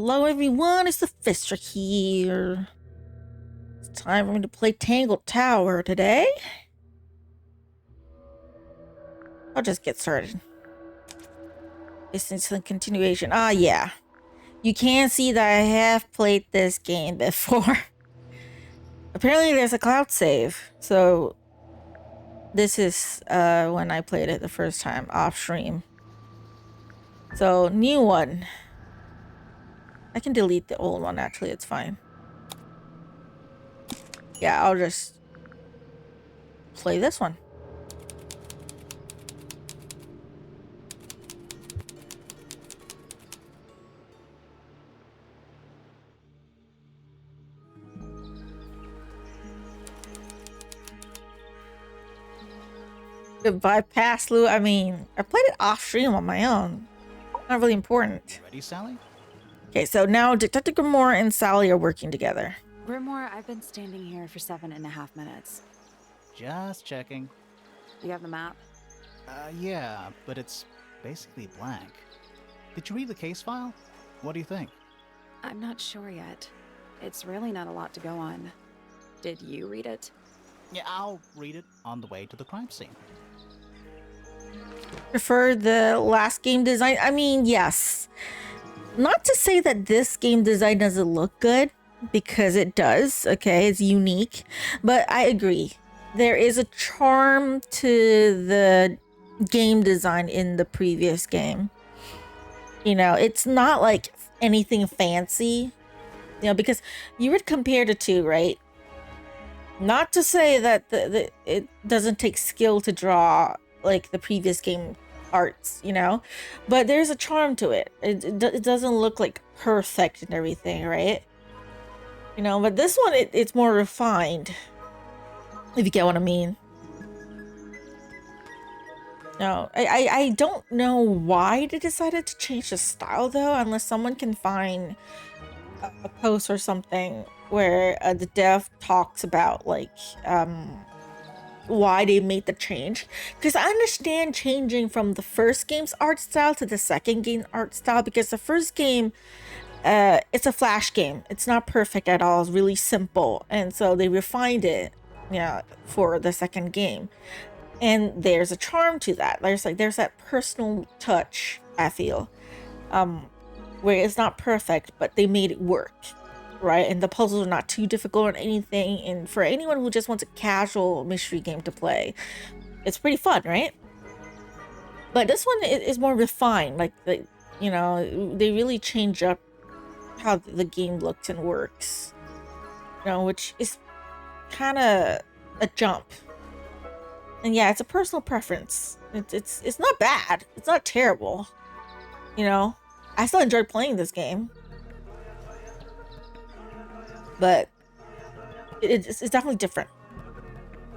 Hello everyone, it's Luphisra here. It's time for me to play Tangle Tower today. I'll just get started. This is a continuation. Ah, yeah. You can see that I have played this game before. Apparently there's a cloud save. So this is when I played it the first time off stream. So new one. I can delete the old one actually, it's fine. Yeah, I'll just play this one. Bypass Lou. I mean, I played it off stream on my own. Not really important. Ready, Sally? Okay, so now Detective Grimoire and Sally are working together. Grimoire, I've been standing here for 7.5 minutes. Just checking. You have the map? Yeah, but it's basically blank. Did you read the case file? What do you think? I'm not sure yet. It's really not a lot to go on. Did you read it? Yeah, I'll read it on the way to the crime scene. Prefer the last game design? I mean, yes. Not to say that this game design doesn't look good, because it does, okay? It's unique. But I agree. There is a charm to the game design in the previous game. You know, it's not like anything fancy. You know, because you would compare the two, right? Not to say that it doesn't take skill to draw like the previous game arts, you know, but there's a charm to it. It doesn't look like perfect and everything, right? You know, but this one, it's more refined, if you get what I mean. No, I don't know why they decided to change the style though, unless someone can find a post or something where the dev talks about like why they made the change, because I understand changing from the first game's art style to the second game art style, because the first game it's a flash game, it's not perfect at all, it's really simple, and so they refined it, yeah, for the second game, and there's a charm to that. There's that personal touch, I feel, where it's not perfect but they made it work, right? And the puzzles are not too difficult or anything, and for anyone who just wants a casual mystery game to play, it's pretty fun, right? But this one is more refined, like you know, they really change up how the game looks and works, you know, which is kind of a jump. And yeah, it's a personal preference. It's not bad, it's not terrible, you know. I still enjoyed playing this game, but it's definitely different.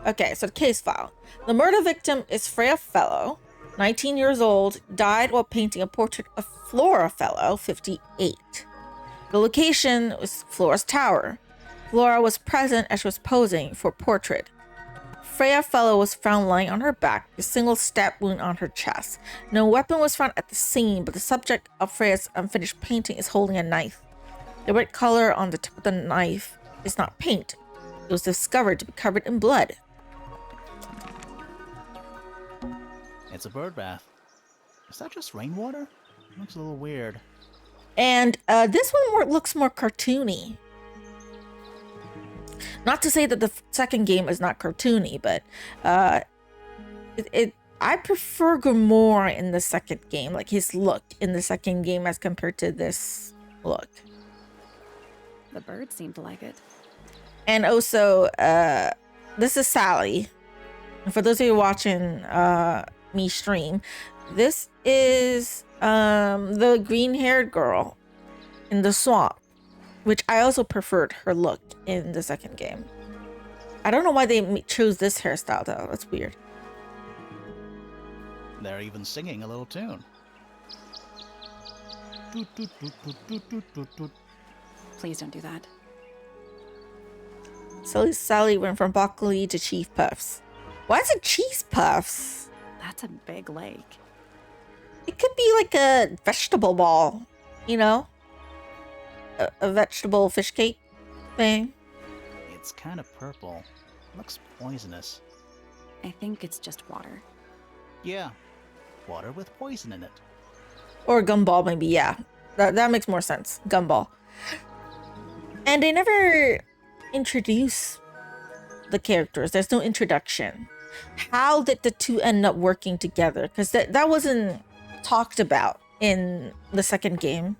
Okay, so the case file. The murder victim is Freya Fellow, 19 years old, died while painting a portrait of Flora Fellow, 58. The location was Flora's Tower. Flora was present as she was posing for a portrait. Freya Fellow was found lying on her back, a single stab wound on her chest. No weapon was found at the scene, but the subject of Freya's unfinished painting is holding a knife. The red color on the tip of the knife is not paint. It was discovered to be covered in blood. It's a bird bath. Is that just rainwater? Looks a little weird. And this one looks more cartoony. Not to say that the second game is not cartoony, but I prefer Grimoire in the second game, like his look in the second game as compared to this look. The bird seemed to like it. And also, this is Sally. And for those of you watching me stream, this is the green-haired girl in the swamp, which I also preferred her look in the second game. I don't know why they chose this hairstyle though. That's weird. They're even singing a little tune. Please don't do that. So Sally went from broccoli to cheese puffs. Why is it cheese puffs? That's a big lake. It could be like a vegetable ball, you know? a vegetable fish cake thing. It's kind of purple. Looks poisonous. I think it's just water. Yeah, water with poison in it. Or gumball, maybe, yeah. That makes more sense. Gumball. And they never introduce the characters. There's no introduction. How did the two end up working together? Because that wasn't talked about in the second game.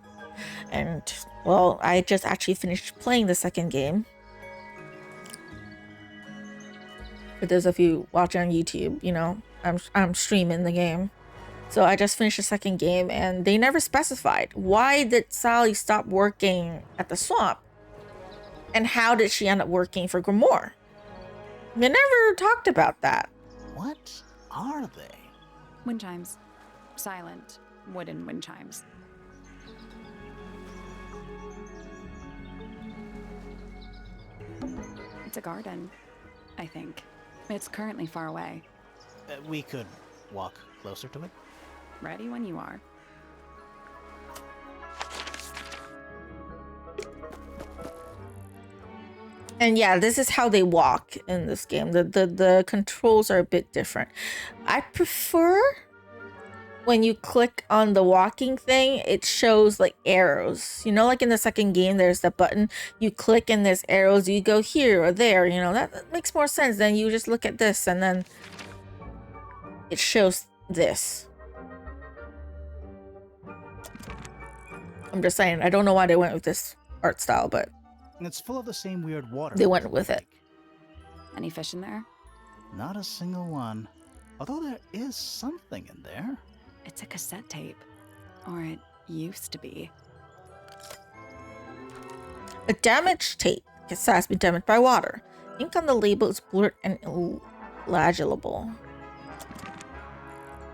And, well, I just actually finished playing the second game. For those of you watching on YouTube, you know, I'm streaming the game. So I just finished the second game, and they never specified. Why did Sally stop working at the swamp? And how did she end up working for Grimoire? They never talked about that. What are they? Wind chimes. Silent, wooden wind chimes. It's a garden, I think. It's currently far away. We could walk closer to it. Ready when you are. And yeah, this is how they walk in this game. The controls are a bit different. I prefer when you click on the walking thing, it shows like arrows. You know, like in the second game, there's the button. You click and there's arrows. You go here or there. You know, that makes more sense than you just look at this and then it shows this. I'm just saying, I don't know why they went with this art style, but It's full of the same weird water. they went with it. Any fish in there? Not a single one. Although there is something in there. It's a cassette tape. Or it used to be. A damaged tape. Cassette has been damaged by water. Ink on the label is blurred and illegible.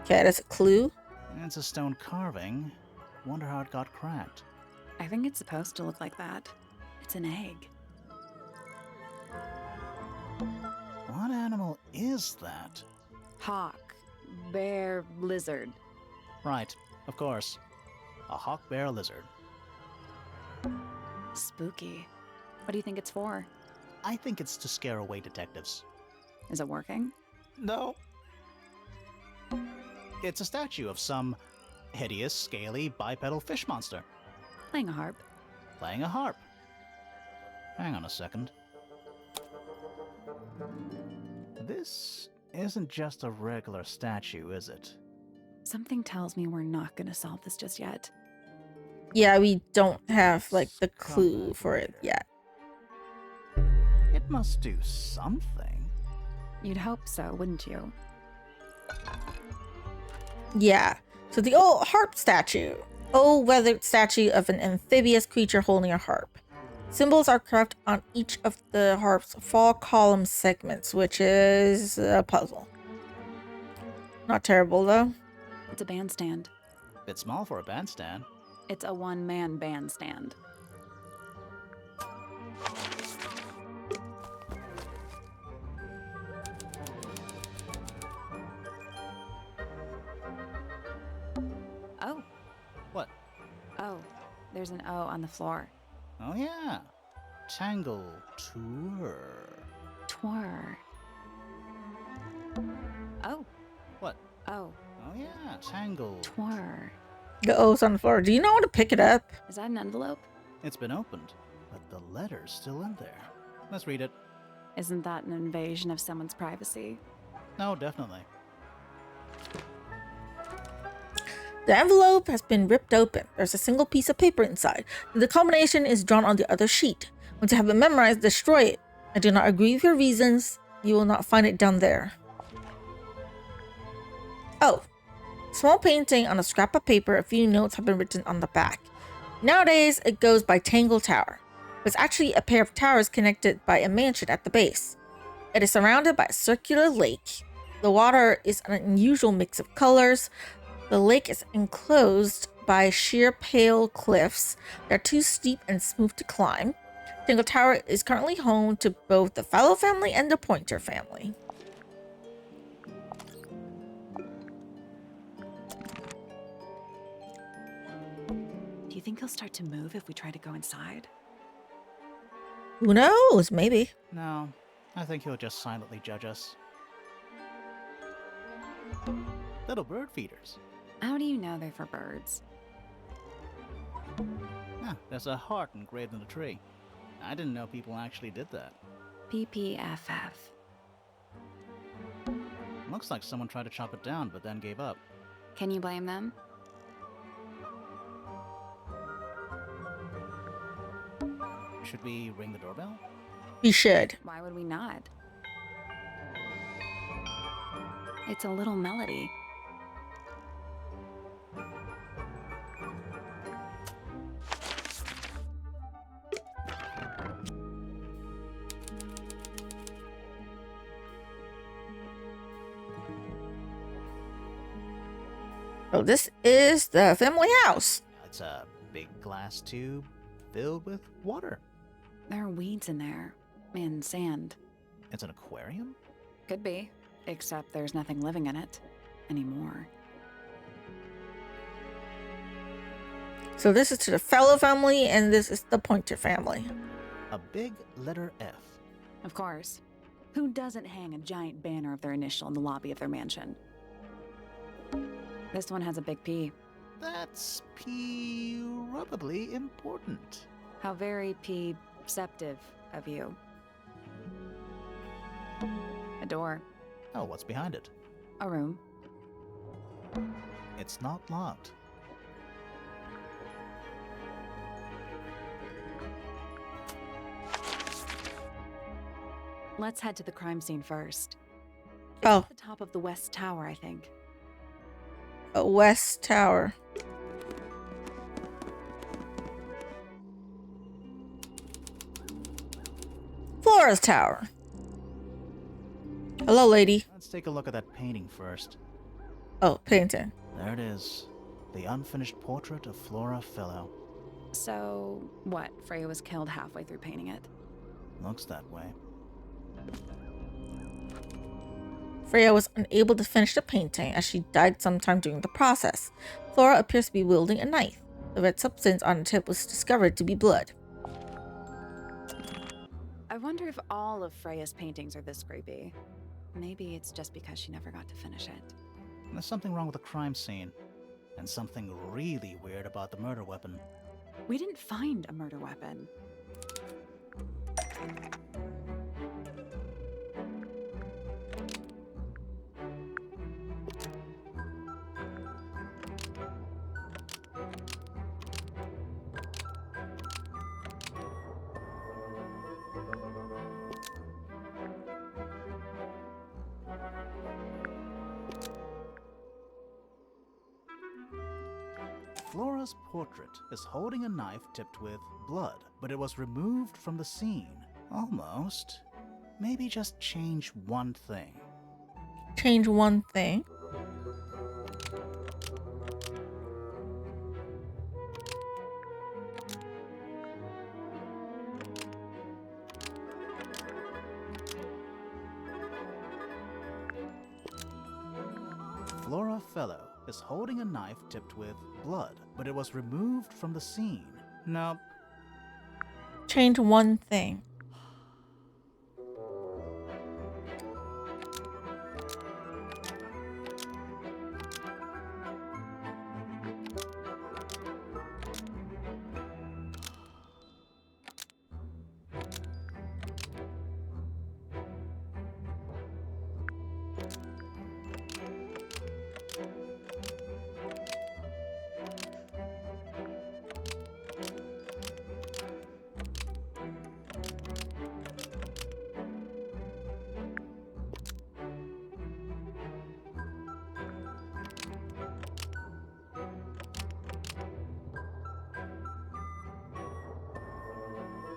Okay, that's a clue. It's a stone carving. Wonder how it got cracked. I think it's supposed to look like that. It's an egg. What animal is that? Hawk. Bear. Lizard. Right, of course. A hawk bear lizard. Spooky. What do you think it's for? I think it's to scare away detectives. Is it working? No. It's a statue of some hideous, scaly, bipedal fish monster Playing a harp. playing a harp. Hang on a second. This isn't just a regular statue, is it? Something tells me we're not gonna solve this just yet. Yeah, we don't have like the clue for it yet. It must do something. You'd hope so, wouldn't you? Yeah. So the old harp statue. Old weathered statue of an amphibious creature holding a harp. Symbols are carved on each of the harp's 4 column segments, which is a puzzle. Not terrible though. It's a bandstand. Bit small for a bandstand. It's a one-man bandstand. Oh. What? Oh. There's an O on the floor. Oh yeah. Tangle Tower. Twir. Oh. What? Oh. Oh yeah. Tangle. Twir. The O's on the floor. Do you know how to pick it up? Is that an envelope? It's been opened, but the letter's still in there. Let's read it. Isn't that an invasion of someone's privacy? No, definitely. The envelope has been ripped open. There's a single piece of paper inside. The combination is drawn on the other sheet. Once you have it memorized, destroy it. I do not agree with your reasons. You will not find it down there. Oh. Small painting on a scrap of paper. A few notes have been written on the back. Nowadays, it goes by Tangle Tower. It's actually a pair of towers connected by a mansion at the base. It is surrounded by a circular lake. The water is an unusual mix of colors. The lake is enclosed by sheer pale cliffs that are too steep and smooth to climb. Tangle Tower is currently home to both the Fellow family and the Pointer family. Do you think he'll start to move if we try to go inside? Who knows? Maybe. No, I think he'll just silently judge us. Little bird feeders. How do you know they're for birds? Ah, there's a heart engraved in the tree. I didn't know people actually did that. PPFF. Looks like someone tried to chop it down, but then gave up. Can you blame them? Should we ring the doorbell? We should. Why would we not? It's a little melody. So this is the family house. It's a big glass tube filled with water. There are weeds in there. And sand. It's an aquarium? Could be. Except there's nothing living in it. Anymore. So this is to the Fellow family, and this is the Pointer family. A big letter F. Of course. Who doesn't hang a giant banner of their initial in the lobby of their mansion? This one has a big P. That's probably important. How very perceptive of you. A door. Oh, what's behind it? A room. It's not locked. Let's head to the crime scene first. Oh, At the top of the West Tower, I think. a West Tower. Flora's Tower. Hello, lady. Let's take a look at that painting first. Oh, painting. There it is. The unfinished portrait of Flora Fellow. So, what? Freya was killed halfway through painting it. Looks that way. Freya was unable to finish the painting as she died sometime during the process. Flora appears to be wielding a knife. The red substance on the tip was discovered to be blood. I wonder if all of Freya's paintings are this creepy. Maybe it's just because she never got to finish it. There's something wrong with the crime scene. And something really weird about the murder weapon. We didn't find a murder weapon. Flora's portrait is holding a knife tipped with blood, but it was removed from the scene. Almost. Maybe just change one thing. Change one thing. Flora Fellow is holding a knife tipped with blood, but it was removed from the scene. Nope. Change one thing.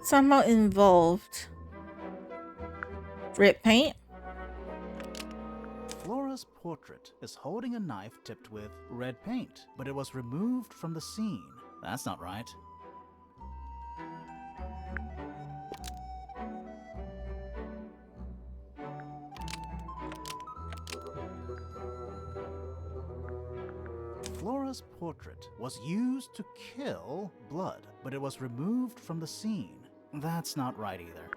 Somehow involved red paint. Flora's portrait is holding a knife tipped with red paint, but it was removed from the scene. That's not right. Flora's portrait was used to kill Blood, but it was removed from the scene. That's not right either.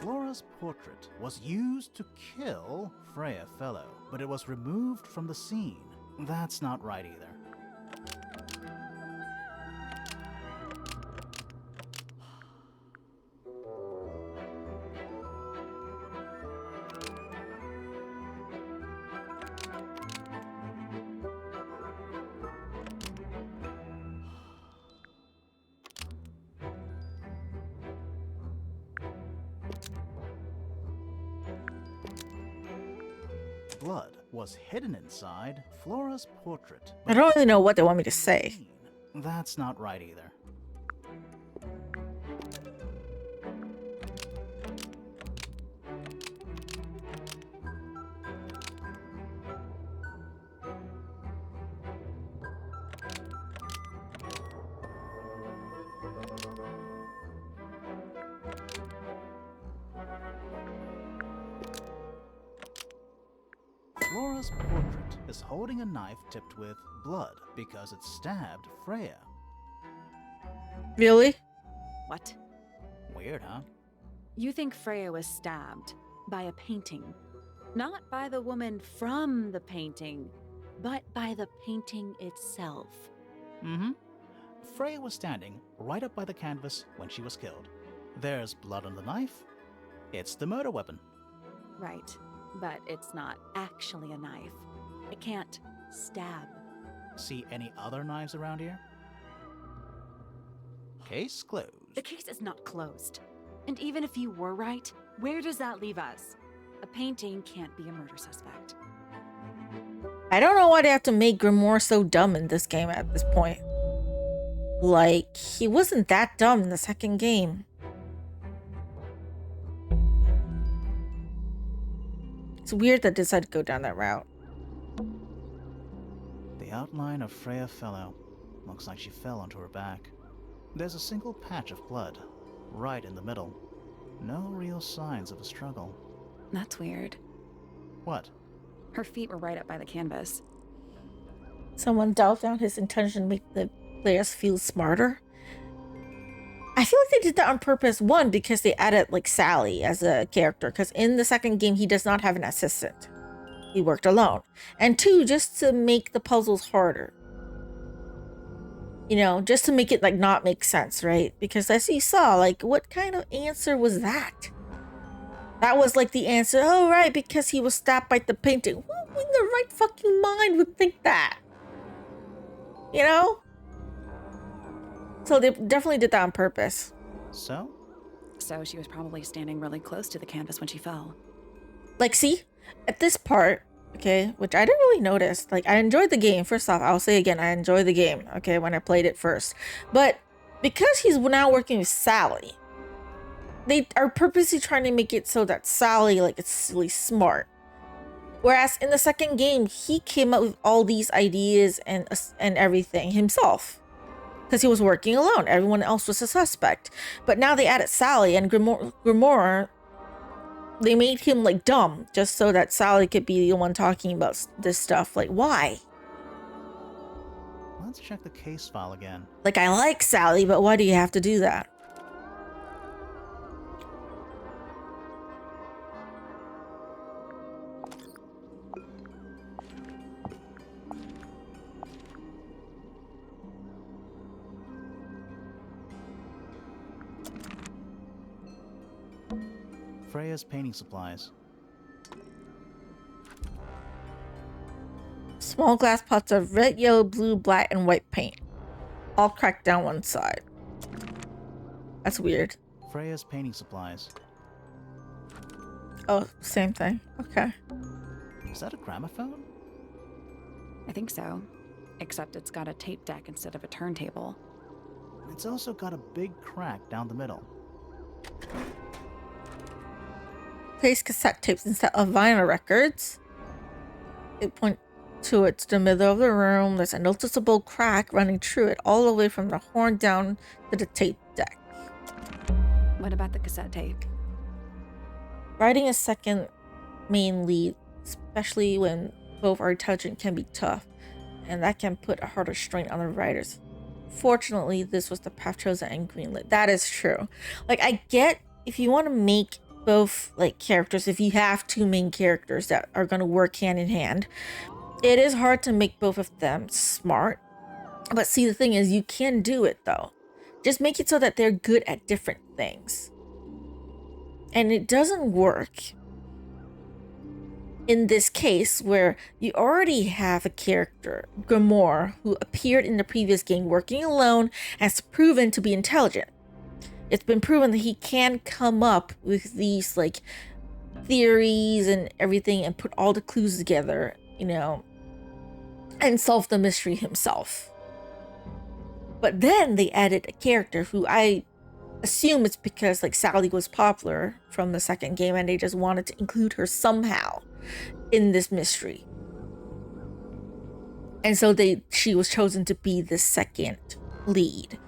Flora's portrait was used to kill Freya Fellow, but it was removed from the scene. That's not right either. Blood was hidden inside Flora's portrait. I don't really know what they want me to say. That's not right either. Flora's portrait is holding a knife tipped with blood because it stabbed Freya. Really? What? Weird, huh? You think Freya was stabbed by a painting? Not by the woman from the painting, but by the painting itself. Mm-hmm. Freya was standing right up by the canvas when she was killed. There's blood on the knife. It's the murder weapon. Right, but it's not actually a knife. It can't stab. See any other knives around here? Case closed. The case is not closed. And even if you were right, where does that leave us? A painting can't be a murder suspect. I don't know why they have to make Grimoire so dumb in this game at this point. Like, he wasn't that dumb in the second game. It's weird that they decided to go down that route. The outline of Freya Fellow. Looks like she fell onto her back. There's a single patch of blood, right in the middle. No real signs of a struggle. That's weird. What? Her feet were right up by the canvas. Someone doubt down his intention to make the players feel smarter. I feel like they did that on purpose. One, because they added like Sally as a character, because in the second game he does not have an assistant. He worked alone. And two, just to make the puzzles harder. You know, just to make it like not make sense, right? Because as you saw, like, what kind of answer was that? That was like the answer. Oh, right, because he was stabbed by the painting. Who in the right fucking mind would think that? You know? So they definitely did that on purpose. So? So she was probably standing really close to the canvas when she fell. Like, see, at this part, okay, which I didn't really notice. Like, I enjoyed the game. First off, I'll say again, I enjoyed the game, okay, when I played it first. But because he's now working with Sally, they are purposely trying to make it so that Sally, like, it's really smart. Whereas in the second game, he came up with all these ideas and everything himself. Because he was working alone. Everyone else was a suspect. But now they added Sally and Grimoire. They made him like dumb just so that Sally could be the one talking about this stuff. Like, why? Let's check the case file again. Like, I like Sally, but why do you have to do that? Freya's painting supplies. Small glass pots of red, yellow, blue, black, and white paint. All cracked down one side. That's weird. Freya's painting supplies. Oh, same thing. Okay. Is that a gramophone? I think so. Except it's got a tape deck instead of a turntable. It's also got a big crack down the middle. Place cassette tapes instead of vinyl records. It points to it to the middle of the room. There's a noticeable crack running through it all the way from the horn down to the tape deck. What about the cassette tape? Writing a second main lead, especially when both are touching, can be tough. and that can put a harder strain on the writers. Fortunately, this was the path chosen and greenlit. That is true. Like, I get if you want to make both like characters, if you have two main characters that are going to work hand in hand, it is hard to make both of them smart. But see, the thing is, you can do it though. Just make it so that they're good at different things. And it doesn't work in this case where you already have a character, Grimoire, who appeared in the previous game working alone, has proven to be intelligent. It's been proven that he can come up with these like theories and everything and put all the clues together, you know, and solve the mystery himself. But then they added a character who I assume it's because like Sally was popular from the second game and they just wanted to include her somehow in this mystery. And so she was chosen to be the second lead.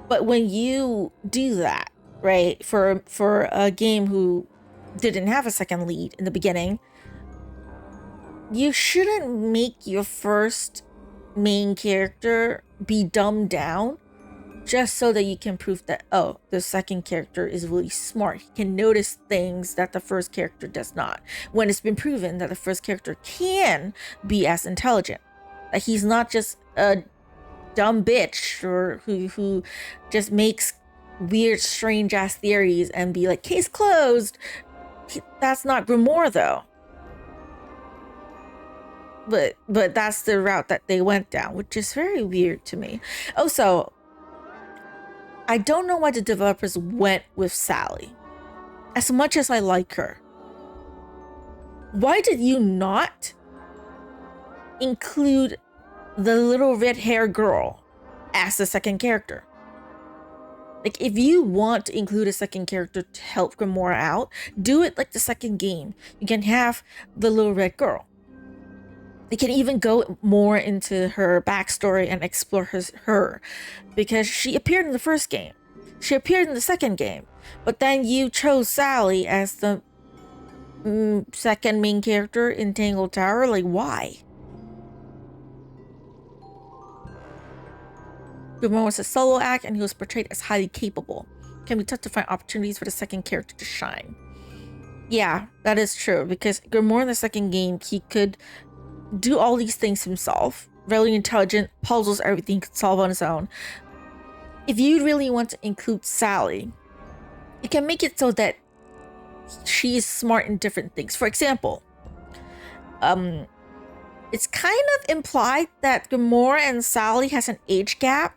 But when you do that, right, for a game who didn't have a second lead in the beginning, you shouldn't make your first main character be dumbed down just so that you can prove that, oh, the second character is really smart. He can notice things that the first character does not. When it's been proven that the first character can be as intelligent. Like, he's not just a dumb bitch or who just makes weird, strange ass theories and be like, case closed. That's not Grimoire though. But that's the route that they went down, which is very weird to me. Also, I don't know why the developers went with Sally. As much as I like her, why did you not include the little red hair girl as the second character? Like, if you want to include a second character to help Grimoire out, do it like the second game. You can have the little red girl. They can even go more into her backstory and explore her, because she appeared in the first game. She appeared in the second game, but then you chose Sally as the second main character in Tangle Tower. Like, why? Grimoire was a solo act and he was portrayed as highly capable. Can be tough to find opportunities for the second character to shine. Yeah, that is true, because Grimoire in the second game, he could do all these things himself. Really intelligent, puzzles, everything, could solve on his own. If you really want to include Sally, you can make it so that she is smart in different things. For example, it's kind of implied that Grimoire and Sally has an age gap.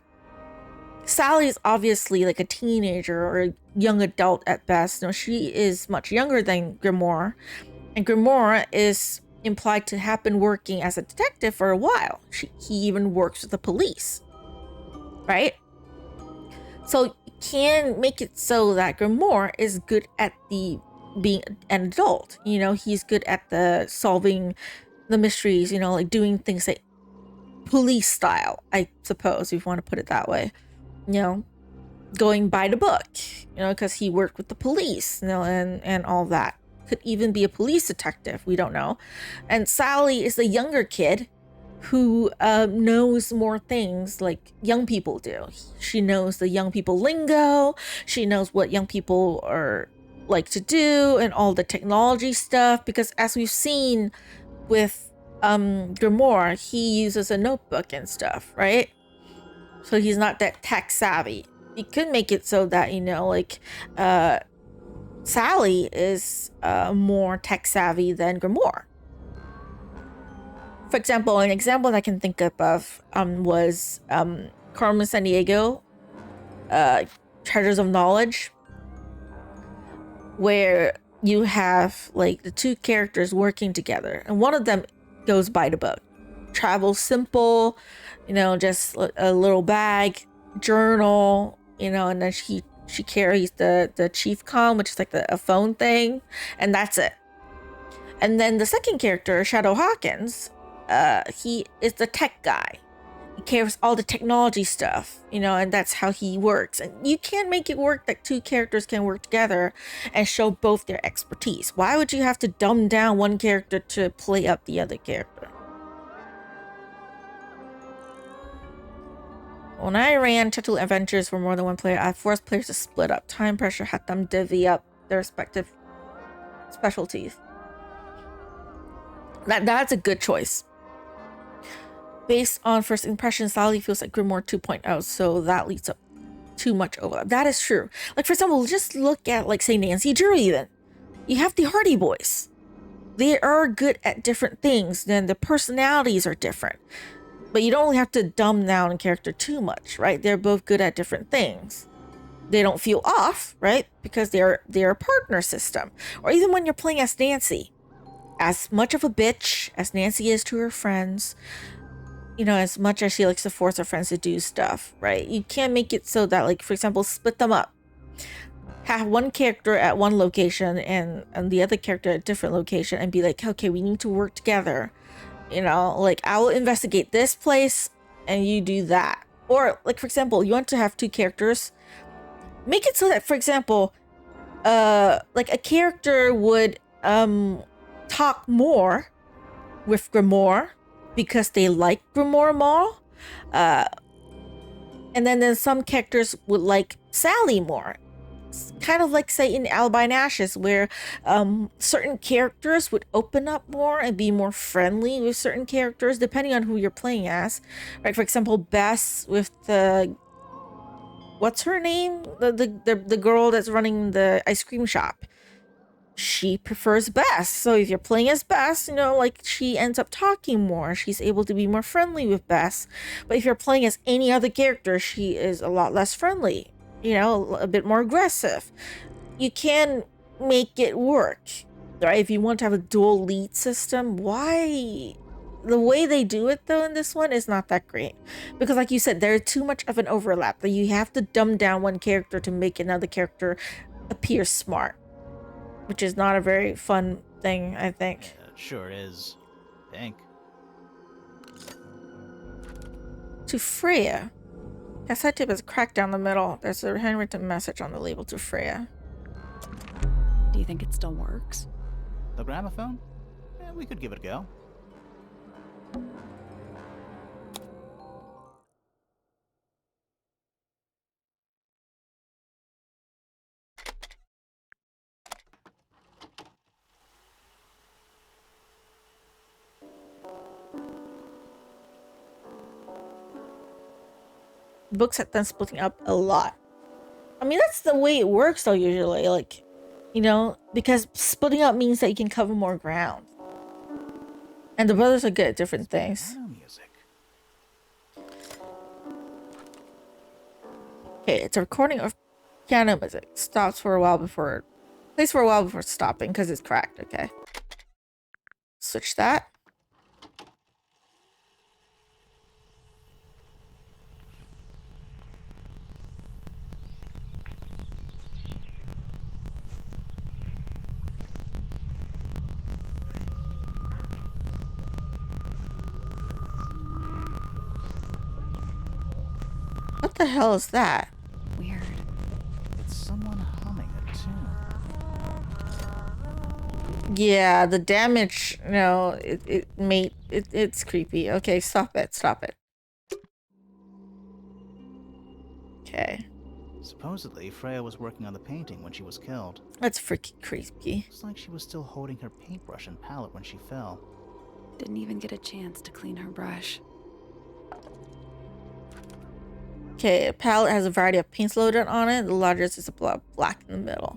Sally is obviously like a teenager or a young adult at best. No, she is much younger than Grimoire, and Grimoire is implied to have been working as a detective for a while. He even works with the police, right? So you can make it so that Grimoire is good at being an adult. You know, he's good at the solving the mysteries, you know, like doing things like police style, I suppose, if you want to put it that way. You know, going by the book, you know, because he worked with the police, you know, and all that. Could even be a police detective, we don't know. And Sally is the younger kid who knows more things like young people do. She knows the young people lingo, she knows what young people are like to do and all the technology stuff, because as we've seen with Grimoire, he uses a notebook and stuff, right? So he's not that tech savvy. You could make it so that, you know, like Sally is more tech savvy than Grimoire. For example, an example that I can think of was Carmen Sandiego, Treasures of Knowledge, where you have like the two characters working together, and one of them goes by the book, travels simple, you know, just a little bag, journal, you know, and then she carries the chief comm, which is like a phone thing, and that's it. And then the second character, Shadow Hawkins, he is the tech guy. He carries all the technology stuff, you know, and that's how he works. And you can make it work that two characters can work together and show both their expertise. Why would you have to dumb down one character to play up the other character? When I ran Turtle Adventures for more than one player, I forced players to split up. Time pressure had them divvy up their respective specialties. That's a good choice. Based on first impression, Sally feels like Grimoire 2.0, so that leads up too much overlap. That is true. Like, for example, just look at, like, say, Nancy Drew even. You have the Hardy Boys. They are good at different things, then the personalities are different. But you don't have to dumb down a character too much, right? They're both good at different things. They don't feel off, right? Because they're a partner system. Or even when you're playing as Nancy. As much of a bitch as Nancy is to her friends, you know, as much as she likes to force her friends to do stuff, right? You can't make it so that, like, for example, split them up. Have one character at one location and the other character at a different location and be like, okay, we need to work together. You know, like, I will investigate this place and you do that. Or, like, for example, you want to have two characters. Make it so that, for example, like, a character would talk more with Grimoire because they like Grimoire more. And then some characters would like Sally more. It's kind of like, say, in Alibi and Ashes, where certain characters would open up more and be more friendly with certain characters, depending on who you're playing as. Right? For example, Bess with the... What's her name? The girl that's running the ice cream shop. She prefers Bess. So if you're playing as Bess, you know, like, she ends up talking more. She's able to be more friendly with Bess. But if you're playing as any other character, she is a lot less friendly. You know, a bit more aggressive. You can make it work, right? If you want to have a dual lead system, why? The way they do it, though, in this one is not that great. Because, like you said, there's too much of an overlap that you have to dumb down one character to make another character appear smart. Which is not a very fun thing, I think. It sure is. Pink. To Freya. Cassette tape is cracked down the middle. There's a handwritten message on the label to Freya. Do you think it still works? The gramophone? Yeah, we could give it a go. Books have done splitting up a lot. I mean, that's the way it works, though, usually. Like, you know, because splitting up means that you can cover more ground. And the brothers are good at different things. Piano music. Okay, it's a recording of piano music. Stops for a while before... Plays for a while before stopping, because it's cracked, okay. Switch that. What the hell is that? Weird. It's someone humming a tune. Yeah, the damage, you know, it's creepy. Okay, stop it. Okay. Supposedly, Freya was working on the painting when she was killed. That's freaking creepy. It's like she was still holding her paintbrush and palette when she fell. Didn't even get a chance to clean her brush. Okay, a palette has a variety of paints loaded on it. The largest is a blob black in the middle.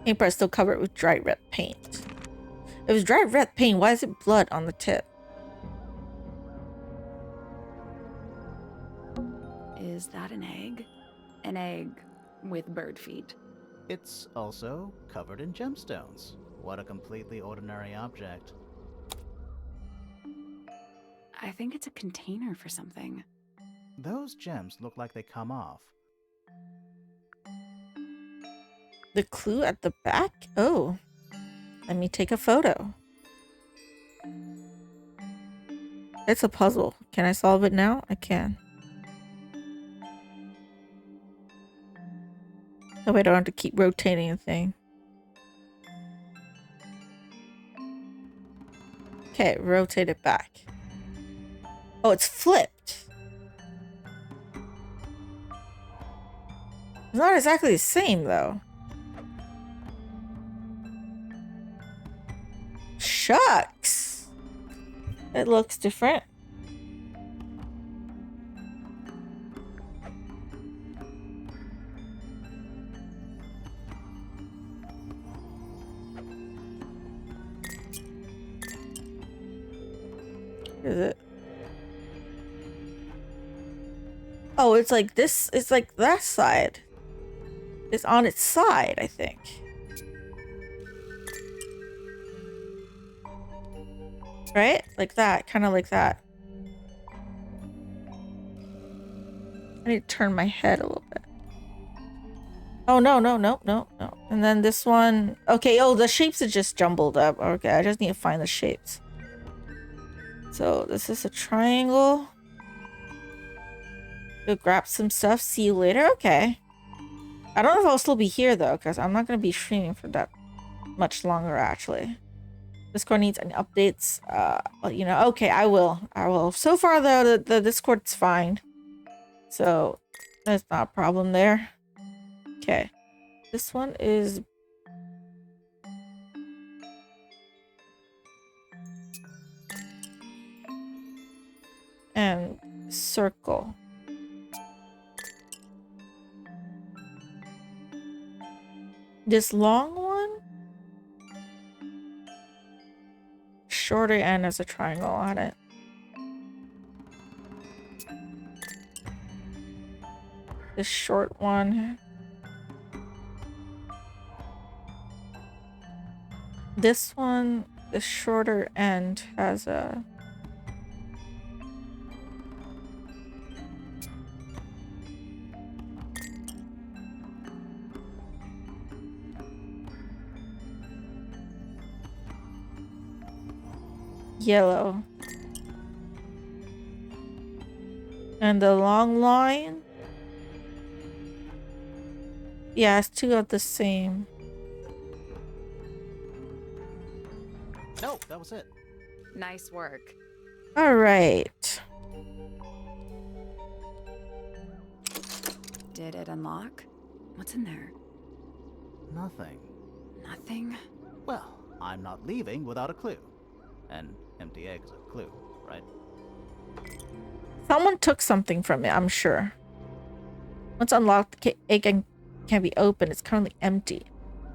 Paintbrush is still covered with dried red paint. If it's dried red paint, why is it blood on the tip? Is that an egg? An egg with bird feet. It's also covered in gemstones. What a completely ordinary object. I think it's a container for something. Those gems look like they come off. The clue at the back? Oh. Let me take a photo. It's a puzzle. Can I solve it now? I can. Oh wait, I don't have to keep rotating the thing. Okay, rotate it back. Oh, it's flipped. not exactly the same, though. Shucks. It looks different. Is it? Oh, it's like this. It's like that side. It's on its side, I think. Right? Like that. Kind of like that. I need to turn my head a little bit. Oh, no. And then this one. Okay, oh, the shapes are just jumbled up. Okay, I just need to find the shapes. So this is a triangle. Go grab some stuff. See you later. Okay. I don't know if I'll still be here, though, because I'm not going to be streaming for that much longer, actually. Discord needs any updates. Well, you know, okay, I will. So far, though, the Discord's fine. So, there's not a problem there. Okay. This one is... and circle. This long one? Shorter end has a triangle on it. This short one. This one, the shorter end has a... yellow. And the long line? Yeah, it's two of the same. No, that was it. Nice work. Alright. Did it unlock? What's in there? Nothing. Nothing? Well, I'm not leaving without a clue. An empty egg's a clue, right? Someone took something from it, I'm sure. Once unlocked, the egg can be opened. It's currently empty.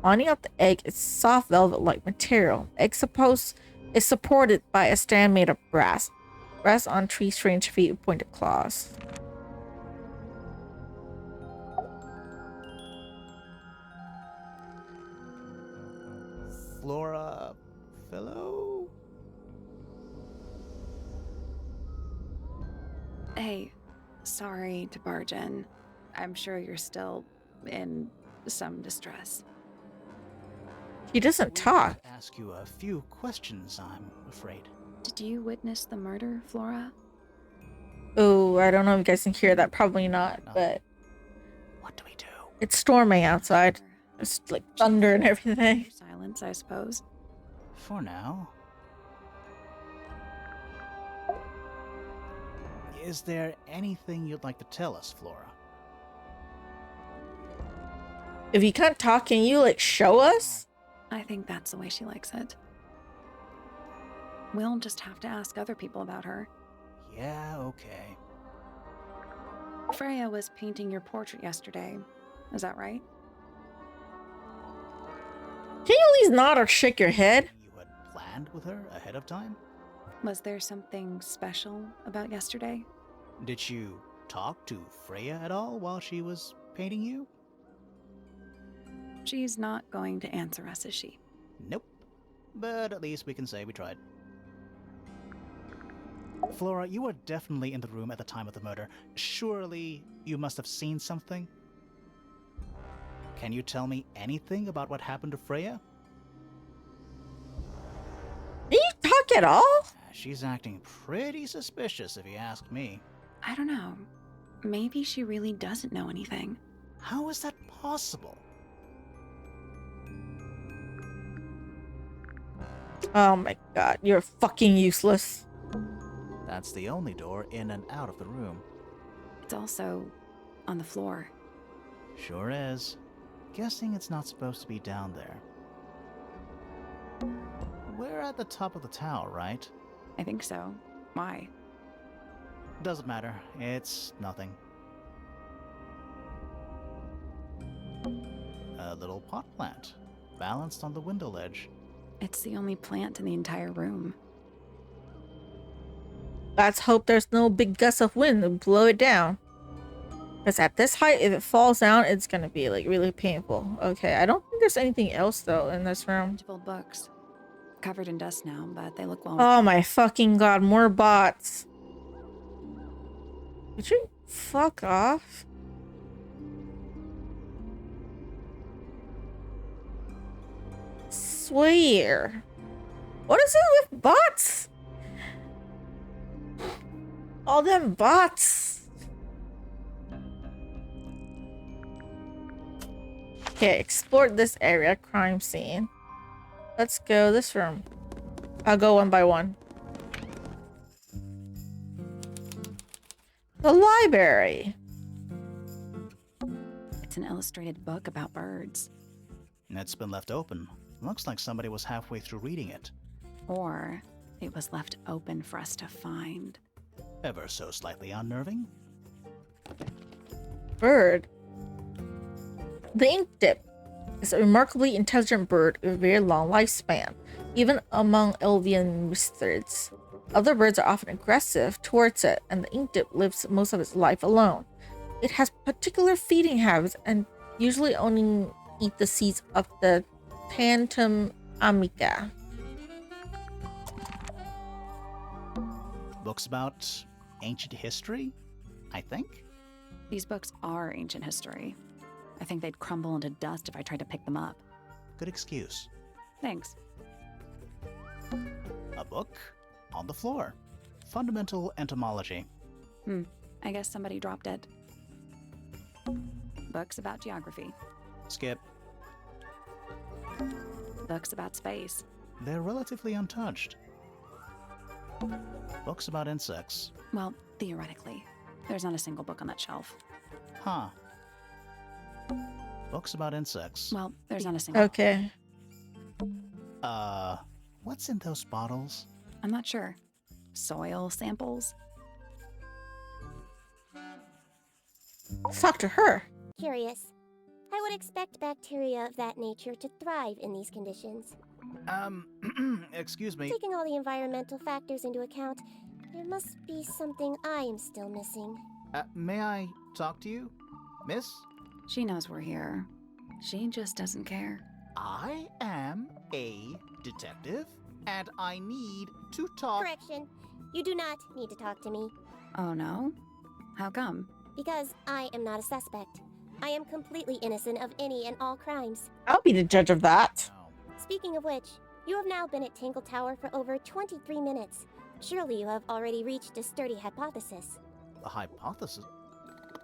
Lining up the egg is soft velvet-like material. Egg is supported by a stand made of brass. Rests on three strange feet with pointed claws. Flora Fellow? Hey, sorry to barge in. I'm sure you're still in some distress. He doesn't talk. Ask you a few questions, I'm afraid. Did you witness the murder, Flora? Oh, I don't know if you guys can hear that. Probably not, but What do we do? it's storming outside. It's like thunder and everything. Silence, I suppose. For now. Is there anything you'd like to tell us, Flora? If you can't talk, can you like show us? I think that's the way she likes it. We'll just have to ask other people about her. Yeah, okay. Freya was painting your portrait yesterday. Is that right? Can you at least nod or shake your head? You had planned with her ahead of time? Was there something special about yesterday? Did you talk to Freya at all while she was painting you? She's not going to answer us, is she? Nope. But at least we can say we tried. Flora, you were definitely in the room at the time of the murder. Surely you must have seen something? Can you tell me anything about what happened to Freya? Can you talk at all? She's acting pretty suspicious if you ask me. I don't know. Maybe she really doesn't know anything. How is that possible? Oh my god, you're fucking useless. That's the only door in and out of the room. It's also on the floor. Sure is. Guessing it's not supposed to be down there. We're at the top of the tower, right? I think so. Why? Doesn't matter. It's nothing. A little pot plant, balanced on the window ledge. It's the only plant in the entire room. Let's hope there's no big gust of wind to blow it down. Because at this height, if it falls down, it's gonna be like really painful. Okay, I don't think there's anything else though in this room. Multiple books. Covered in dust now, but they look well. Oh my fucking god, more bots. Would you fuck off? Swear. What is it with bots? All them bots. Okay, explore this area. Crime scene. Let's go this room. I'll go one by one. The library. It's an illustrated book about birds. It's been left open. Looks like somebody was halfway through reading it. Or it was left open for us to find. Ever so slightly unnerving. Bird. The ink dip is a remarkably intelligent bird with a very long lifespan, even among Elvian wizards. Other birds are often aggressive towards it, and the ink dip lives most of its life alone. It has particular feeding habits and usually only eat the seeds of the Tantum amica. Books about ancient history, I think? These books are ancient history. I think they'd crumble into dust if I tried to pick them up. Good excuse. Thanks. A book on the floor. Fundamental entomology. I guess somebody dropped it. Books about geography. Skip. Books about space. They're relatively untouched. Books about insects. Well, theoretically. There's not a single book on that shelf. Huh. Books about insects. Well, there's not a single. Okay. What's in those bottles? I'm not sure. Soil samples? Let's talk to her. Curious. I would expect bacteria of that nature to thrive in these conditions. Excuse me. Taking all the environmental factors into account, there must be something I am still missing. May I talk to you? Miss? She knows we're here. She just doesn't care. I am a detective, and I need to talk. Correction. You do not need to talk to me, Oh no? How come? because I am not a suspect. I am completely innocent of any and all crimes. I'll be the judge of that. Oh. Speaking of which, you have now been at Tangle Tower for over 23 minutes. Surely you have already reached a sturdy hypothesis. A hypothesis?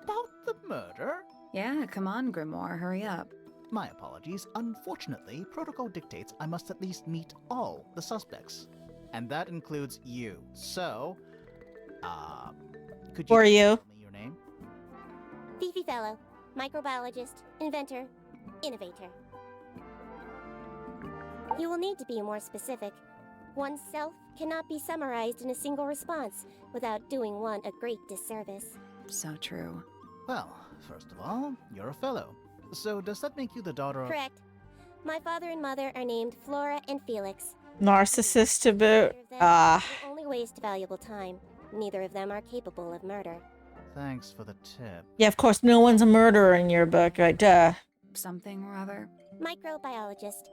About the murder? Yeah, come on, Grimoire, hurry up. My apologies. Unfortunately, protocol dictates I must at least meet all the suspects. And that includes you. So, could you For you. tell me your name? Freya Fellow, microbiologist, inventor, innovator. You will need to be more specific. Oneself cannot be summarized in a single response without doing one a great disservice. So true. Well, first of all, you're a fellow. So does that make you the daughter of... Correct. My father and mother are named Flora and Felix. Narcissist to boot. Neither of them Ah. will only waste valuable time. Neither of them are capable of murder. Thanks for the tip. Yeah, of course, no one's a murderer in your book, right? Duh. Something or other. Microbiologist,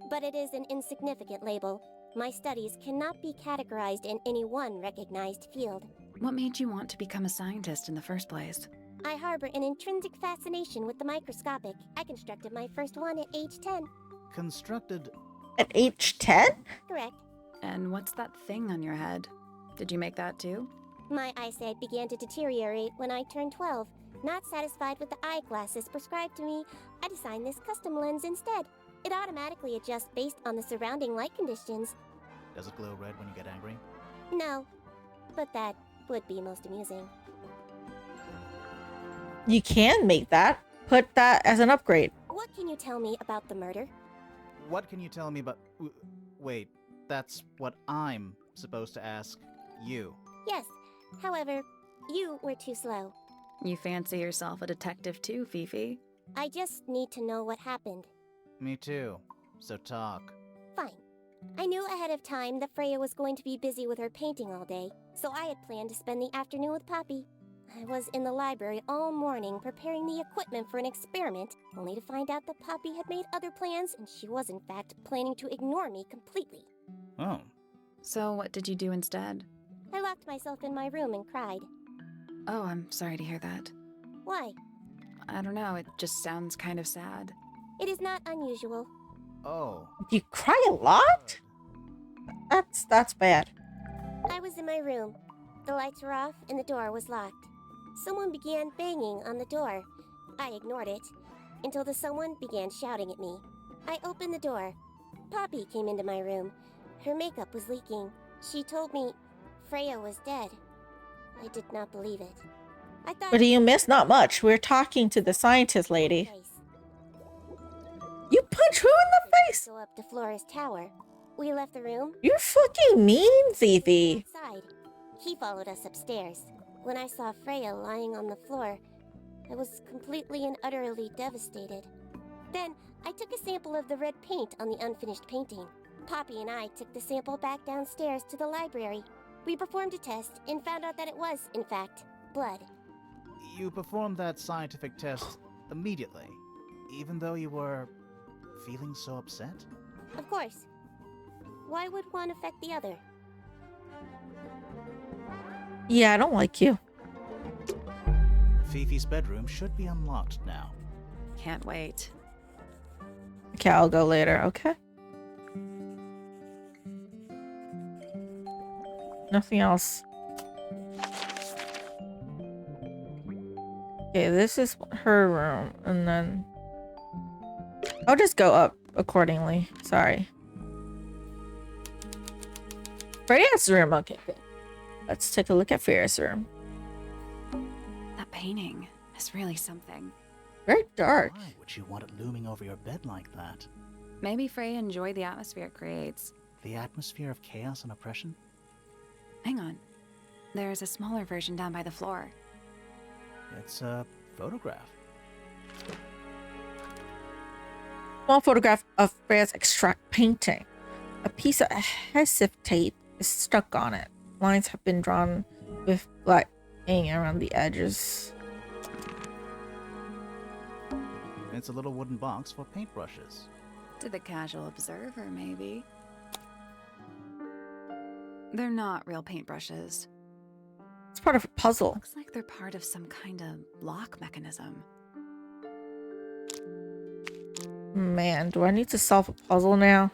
but it is an insignificant label. My studies cannot be categorized in any one recognized field. What made you want to become a scientist in the first place? I harbor an intrinsic fascination with the microscopic. I constructed my first one at age 10. Constructed... At age 10? Correct. And what's that thing on your head? Did you make that too? My eyesight began to deteriorate when I turned 12. Not satisfied with the eyeglasses prescribed to me, I designed this custom lens instead. It automatically adjusts based on the surrounding light conditions. Does it glow red when you get angry? No, but that would be most amusing. You can make that. put that as an upgrade. What can you tell me about the murder? What can you tell me about... Wait, that's what I'm supposed to ask you. Yes. However, you were too slow. You fancy yourself a detective too, Fifi? I just need to know what happened. Me too. So talk. Fine. I knew ahead of time that Freya was going to be busy with her painting all day, so I had planned to spend the afternoon with Poppy. I was in the library all morning preparing the equipment for an experiment, only to find out that Poppy had made other plans and she was in fact planning to ignore me completely. Oh. So what did you do instead? I locked myself in my room and cried. Oh, I'm sorry to hear that. Why? I don't know, it just sounds kind of sad. It is not unusual. Oh. You cry a lot? That's bad. I was in my room. The lights were off and the door was locked. Someone began banging on the door. I ignored it until the someone began shouting at me. I opened the door. Poppy came into my room. Her makeup was leaking. She told me Freya was dead. I did not believe it. I thought... What do you miss? Not much. We're talking to the scientist lady. You punch who in the face? Go up to Flora's tower. We left the room. You're fucking mean, Fifi. Outside. He followed us upstairs. When I saw Freya lying on the floor, I was completely and utterly devastated. Then, I took a sample of the red paint on the unfinished painting. Poppy and I took the sample back downstairs to the library. We performed a test and found out that it was, in fact, blood. You performed that scientific test immediately, even though you were feeling so upset? Of course. Why would one affect the other? Yeah, I don't like you. Fifi's bedroom should be unlocked now. Can't wait. Okay, I'll go later, okay? Nothing else. Okay, this is her room, and then... I'll just go up accordingly. Sorry. Freya's room, okay, good. Let's take a look at Freya's room. That painting is really something. Very dark. Why would you want it looming over your bed like that? Maybe Freya enjoyed the atmosphere it creates. The atmosphere of chaos and oppression? Hang on. There's a smaller version down by the floor. It's a photograph. Small photograph of Freya's extract painting. A piece of adhesive tape is stuck on it. Lines have been drawn with black ink around the edges. It's a little wooden box for paintbrushes. To the casual observer, maybe. They're not real paintbrushes. It's part of a puzzle. Looks like they're part of some kind of lock mechanism. Man, do I need to solve a puzzle now?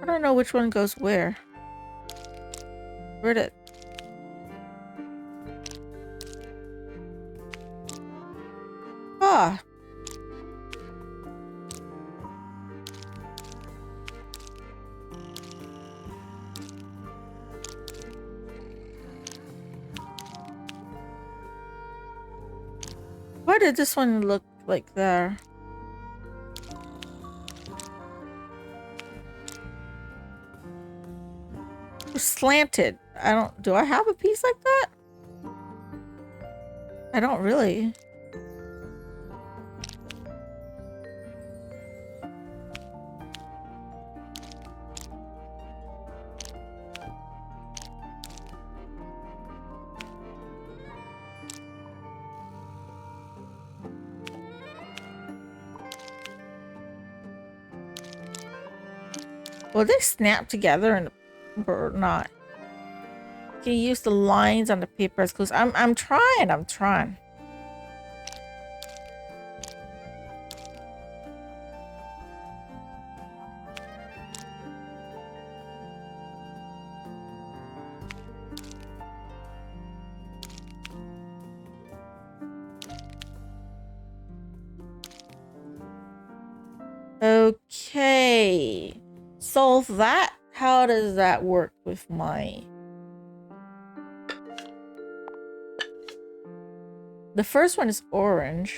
I don't know which one goes where. Where'd it? Ah. Why did this one look like there? Slanted. Do I have a piece like that? I don't really. Will they snap together and or not? Can you use the lines on the paper as clues? I'm trying. Okay. Solve that. How does that work with my... The first one is orange.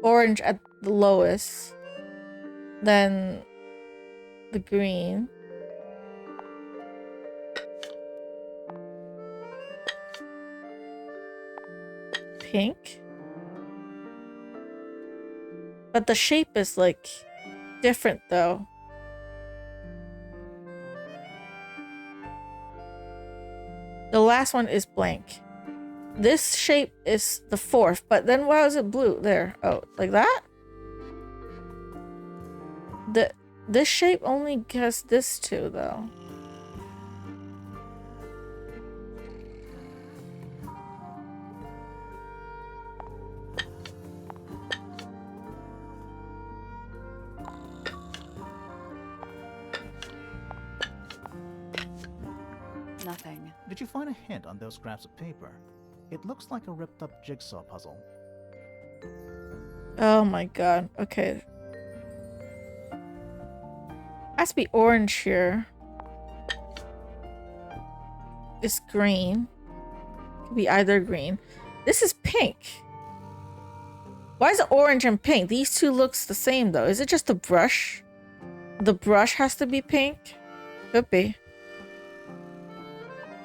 Orange at the lowest. Then the green. Pink. But the shape is like different though. The last one is blank. This shape is the fourth, but then why is it blue there? Oh, like that? This shape only has this two though. Nothing. Did you find a hint on those scraps of paper? It looks like a ripped up jigsaw puzzle. Oh my god. Okay. Has to be orange here. It's green. Could be either green. This is pink. Why is it orange and pink? These two looks the same though. Is it just the brush? The brush has to be pink? Could be.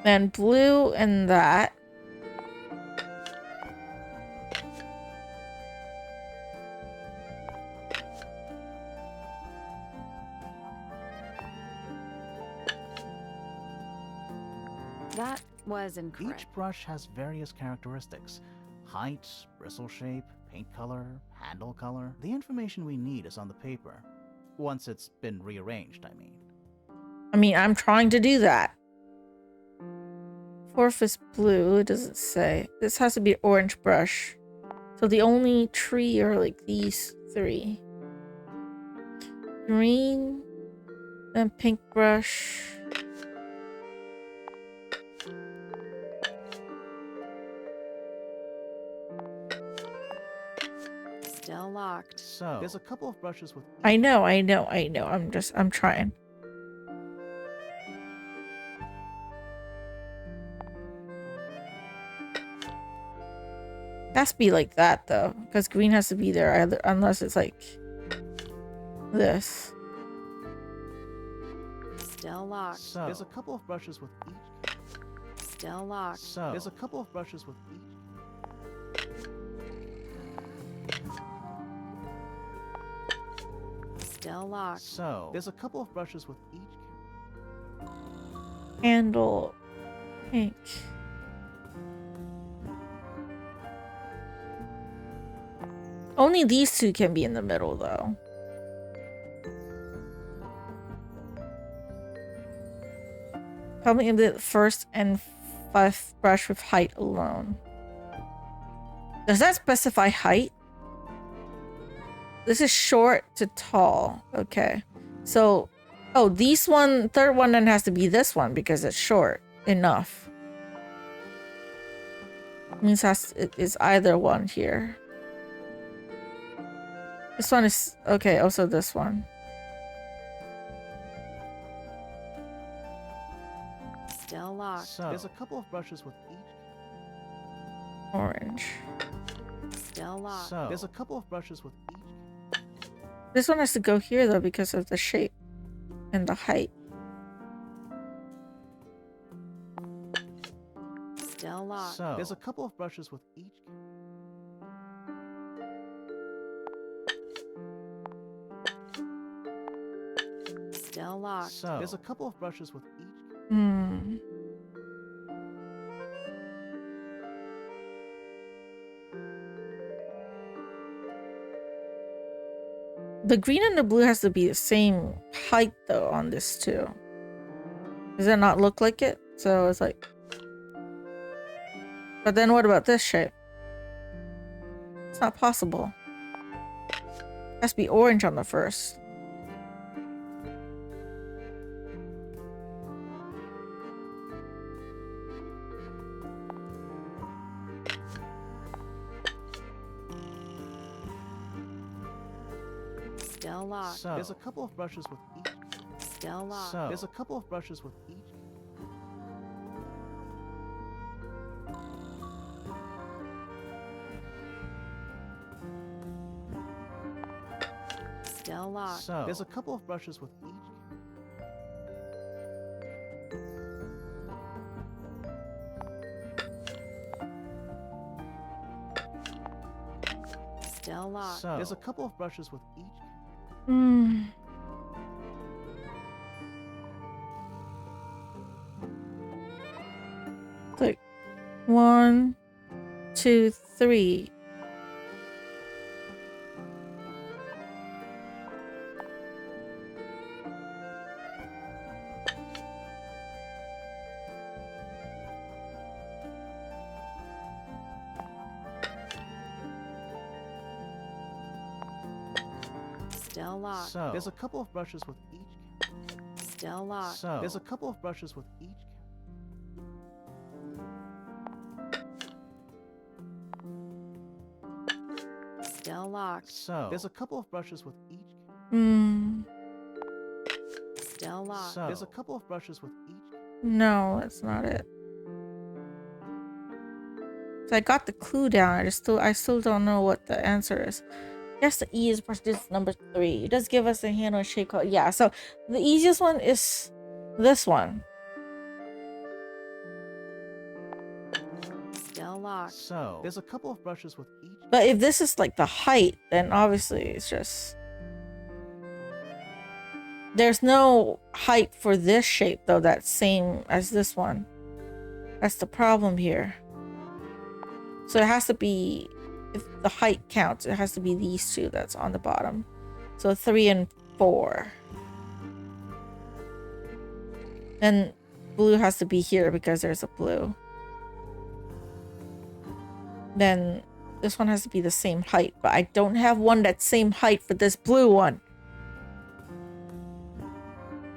Then blue and that. That was incorrect. Each brush has various characteristics. Height, bristle shape, paint color, handle color. The information we need is on the paper. Once it's been rearranged, I mean. I'm trying to do that. Fourth is blue. It doesn't say. This has to be orange brush. So the only tree are like these three. Green. Then pink brush. Still locked. So, there's a couple of brushes with... I know. I'm trying. It has to be like that though, because green has to be there either, unless it's like this. Still locked. So, there's a couple of brushes with each... Still locked. So, there's a couple of brushes with each... Still locked. So, there's a couple of brushes with each... Handle pink. Only these two can be in the middle though. Probably in the first and fifth brush with height alone. Does that specify height? This is short to tall. Okay. So, oh, third one then has to be this one because it's short enough. Means it is either one here. This one is okay, also this one. Still locked. So, there's a couple of brushes with each... Orange. Still locked. So, there's a couple of brushes with each... This one has to go here though because of the shape and the height. Still locked. So, there's a couple of brushes with each... Still locked. So, there's a couple of brushes with each... The green and the blue has to be the same height though on this too. Does that not look like it? So it's like... But then what about this shape? It's not possible. It has to be orange on the first. Still locked. So, there's a couple of brushes with each. Still locked. So, there's a couple of brushes with each. Still locked. So, there's a couple of brushes with each. Still locked. So, there's a couple of brushes with each. Hmm. Like 1, 2, 3. Still locked. So, there's a couple of brushes with each. Still locked. So, there's a couple of brushes with each. Still locked. So, there's a couple of brushes with each. Hmm. Still locked. So, there's a couple of brushes with each. No, that's not it. So I got the clue down. I still don't know what the answer is. Yes, the E is brush digit number 3. It does give us a hand on shape code. Yeah, so the easiest one is this one. Still locked. So, there's a couple of brushes with each. But if this is like the height, then obviously it's just... There's no height for this shape though that's same as this one. That's the problem here. So it has to be, if the height counts, it has to be these two that's on the bottom. So 3 and 4. And blue has to be here because there's a blue. Then this one has to be the same height, but I don't have one that's same height for this blue one.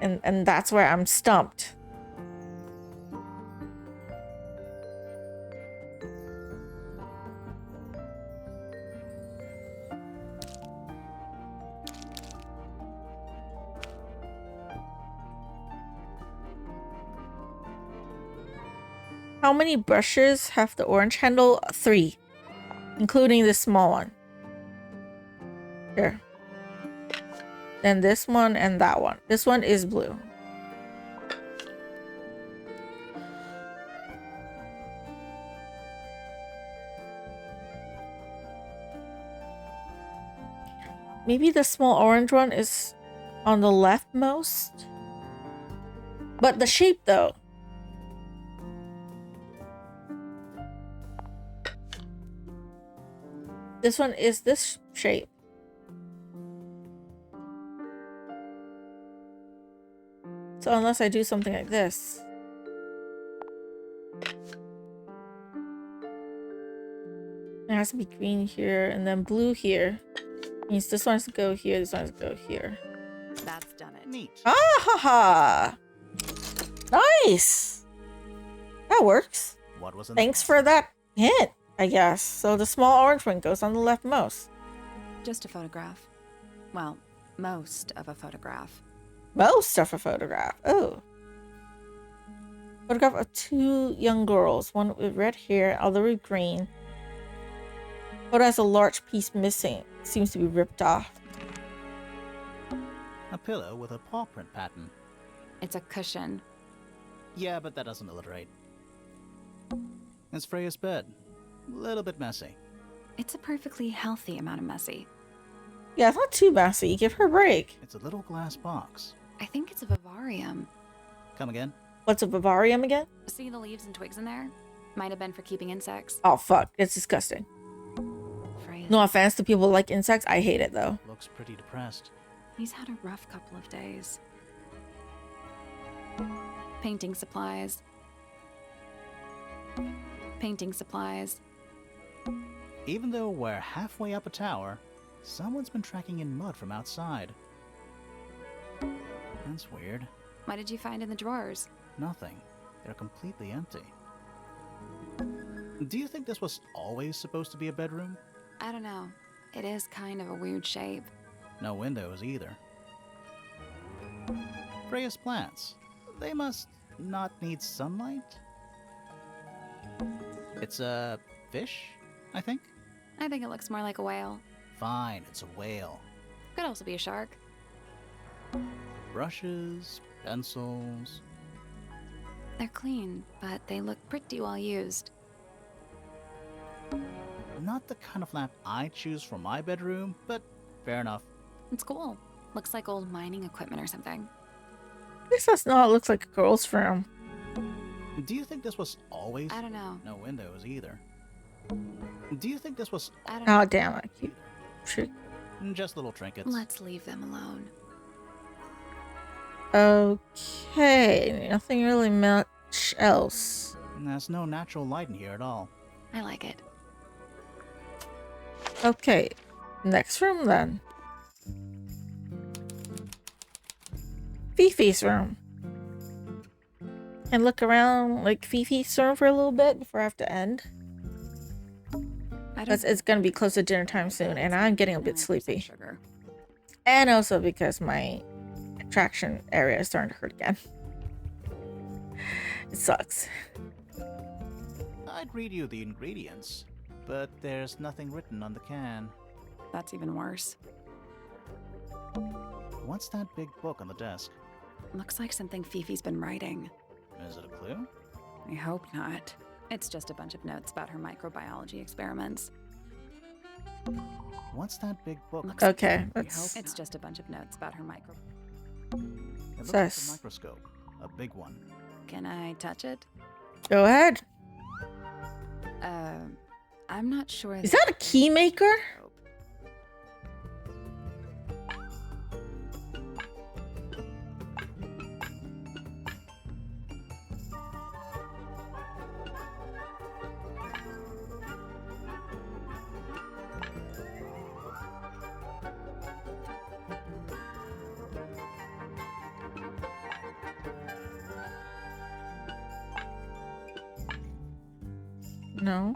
And that's where I'm stumped. How many brushes have the orange handle? 3, including this small one. Here. Then this one and that one. This one is blue. Maybe the small orange one is on the leftmost. But the shape though. This one is this shape. So unless I do something like this. It has to be green here and then blue here. Means this one has to go here, this one has to go here. That's done it. Neat. Ah ha ha! Nice! That works. What was in Thanks for that hint, I guess. So the small orange one goes on the leftmost. Just a photograph. Well, most of a photograph. Most of a photograph. Oh. Photograph of 2 young girls. One with red hair, other with green. Photo has a large piece missing. Seems to be ripped off. A pillow with a paw print pattern. It's a cushion. Yeah, but that doesn't alliterate. It's Freya's bed. A little bit messy. It's a perfectly healthy amount of messy. Yeah, it's not too messy. Give her a break. It's a little glass box. I think it's a vivarium. Come again? What's a vivarium again? See the leaves and twigs in there? Might have been for keeping insects. Oh, fuck. It's disgusting. Freya. No offense to people who like insects. I hate it, though. Looks pretty depressed. He's had a rough couple of days. Painting supplies. Painting supplies. Even though we're halfway up a tower, someone's been tracking in mud from outside. That's weird. What did you find in the drawers? Nothing. They're completely empty. Do you think this was always supposed to be a bedroom? I don't know. It is kind of a weird shape. No windows either. Freya's plants. They must not need sunlight? It's a fish, I think? I think it looks more like a whale. Fine, it's a whale. Could also be a shark. Brushes, pencils. They're clean, but they look pretty well used. Not the kind of lamp I choose for my bedroom, but fair enough. It's cool. Looks like old mining equipment or something. At least that's not. It looks like a girl's room. Do you think this was always? I don't know. No windows either. Do you think this was? I don't know. Oh damn! I keep. Shoot. Just little trinkets. Let's leave them alone. Okay, nothing really much else. There's no natural light in here at all. I like it. Okay, next room then. Fifi's room. And look around like Fifi's room for a little bit before I have to end. It's gonna be close to dinner time soon, and I'm getting a bit sleepy. Sugar. And also because my attraction area is starting to hurt again. It sucks. I'd read you the ingredients, but there's nothing written on the can. That's even worse. What's that big book on the desk? Looks like something Fifi's been writing. Is it a clue? I hope not. It's just a bunch of notes about her microbiology experiments. What's that big book? Looks Okay, like let's. it's just a bunch of notes about her micro. It looks like a Sus. microscope. A big one. Can I touch it? Go ahead. I'm not sure. Is that a key maker? No.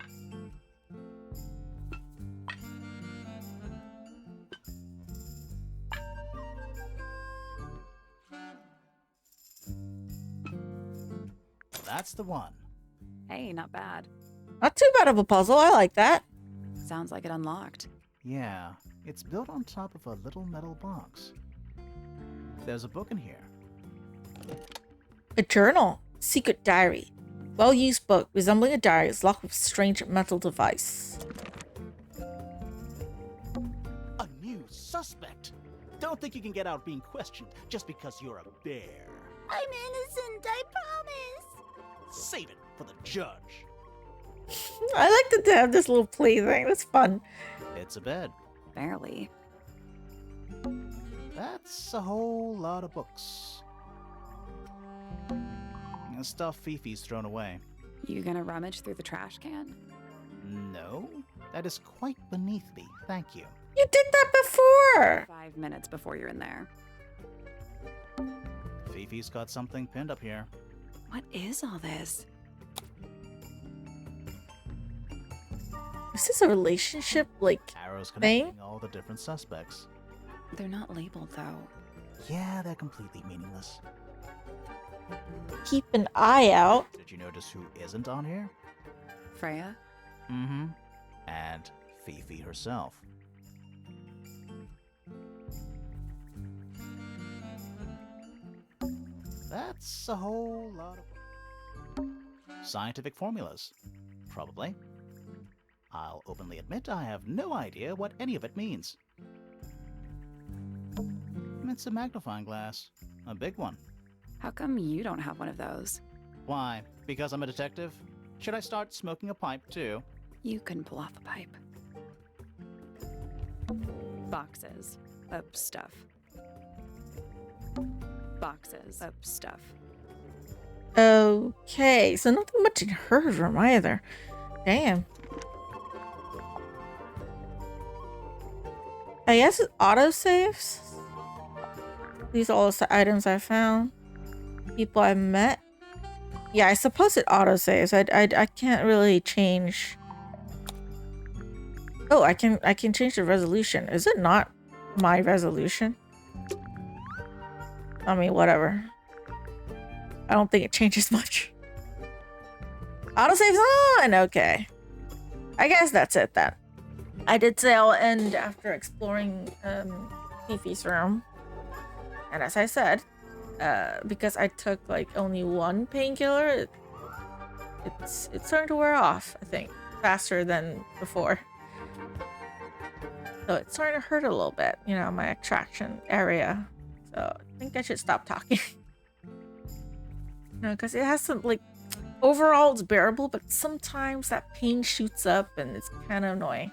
That's the one. Hey, not bad. Not too bad of a puzzle. I like that. Sounds like it unlocked. Yeah, it's built on top of a little metal box. There's a book in here. A journal. Secret diary. Well-used book resembling a diary is locked with strange metal device. A new suspect! Don't think you can get out being questioned just because you're a bear. I'm innocent, I promise. Save it for the judge. I like that they have this little play thing. That's fun. It's a bed. Barely. That's a whole lot of books. And stuff Fifi's thrown away. You gonna rummage through the trash can? No, that is quite beneath me, thank you. You did that before. 5 minutes before you're in there. Fifi's got something pinned up here. What is all this? Is this a relationship, like, Arrows thing? connecting all the different suspects. They're not labeled, though. Yeah, they're completely meaningless. Keep an eye out? Did you notice who isn't on here? Freya? Mm-hmm. And Fifi herself. That's a whole lot of scientific formulas. Probably. I'll openly admit I have no idea what any of it means. It's a magnifying glass. A big one. How come you don't have one of those? Why? Because I'm a detective? Should I start smoking a pipe too? You couldn't pull off a pipe. Boxes of stuff. Boxes of stuff. Okay, so nothing much in her room either. Damn. I guess it autosaves. These are all the items I found. People I met. Yeah, I suppose it autosaves. I can't really change. Oh, I can change the resolution. Is it not my resolution. I mean, whatever. I don't think it changes much. Autosave's on! Okay. I guess that's it then. I did say I'll end after exploring Fifi's room. And as I said, because I took like only one painkiller, it's starting to wear off, I think. Faster than before. So it's starting to hurt a little bit, you know, my extraction area. So I think I should stop talking. No, because it has some, like, overall it's bearable, but sometimes that pain shoots up and it's kind of annoying.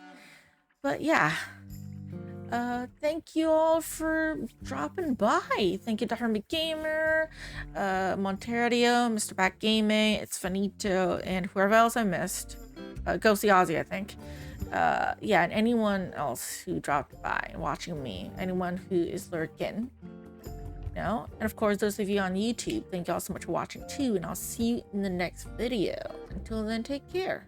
But yeah. Thank you all for dropping by. Thank you to Hermit Gamer, Monterio, Mr. Back Gaming, It's Finito, and whoever else I missed. Ghosty Ozzy, I think. Yeah, and anyone else who dropped by and watching me. Anyone who is lurking. You know? And of course, those of you on YouTube, thank you all so much for watching too, and I'll see you in the next video. Until then, take care.